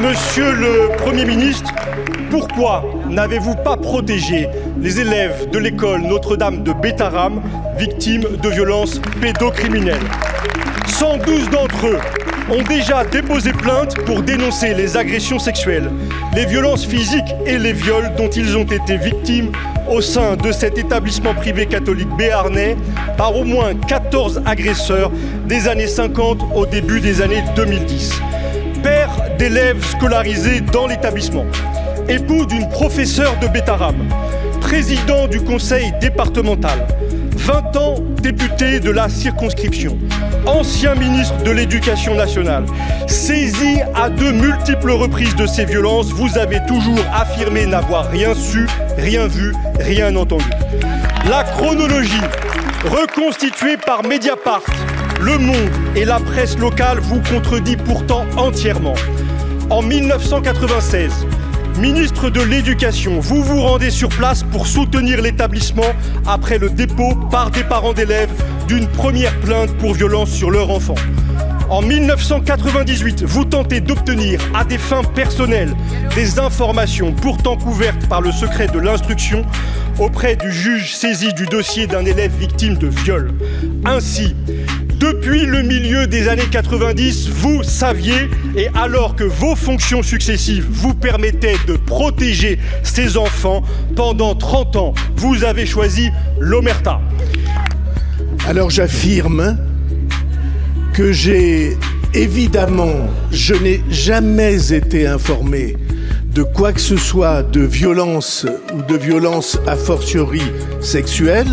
Monsieur le Premier ministre, pourquoi n'avez-vous pas protégé les élèves de l'école Notre-Dame de Bétarame, victimes de violences pédocriminelles? 112 d'entre eux ont déjà déposé plainte pour dénoncer les agressions sexuelles, les violences physiques et les viols dont ils ont été victimes au sein de cet établissement privé catholique béarnais par au moins 14 agresseurs des années 50 au début des années 2010. Père d'élèves scolarisés dans l'établissement, époux d'une professeure de Bétarame, président du conseil départemental, 20 ans député de la circonscription, ancien ministre de l'Éducation nationale, saisi à de multiples reprises de ces violences, vous avez toujours affirmé n'avoir rien su, rien vu, rien entendu. La chronologie, reconstituée par Mediapart, Le Monde et la presse locale, vous contredit pourtant entièrement. En 1996, ministre de l'Éducation, vous vous rendez sur place pour soutenir l'établissement après le dépôt par des parents d'élèves d'une première plainte pour violence sur leur enfant. En 1998, vous tentez d'obtenir à des fins personnelles des informations pourtant couvertes par le secret de l'instruction auprès du juge saisi du dossier d'un élève victime de viol. Ainsi, depuis le milieu des années 90, vous saviez, et alors que vos fonctions successives vous permettaient de protéger ces enfants, pendant 30 ans, vous avez choisi l'omerta. Alors j'affirme que je n'ai jamais été informé de quoi que ce soit de violence ou de violence a fortiori sexuelle.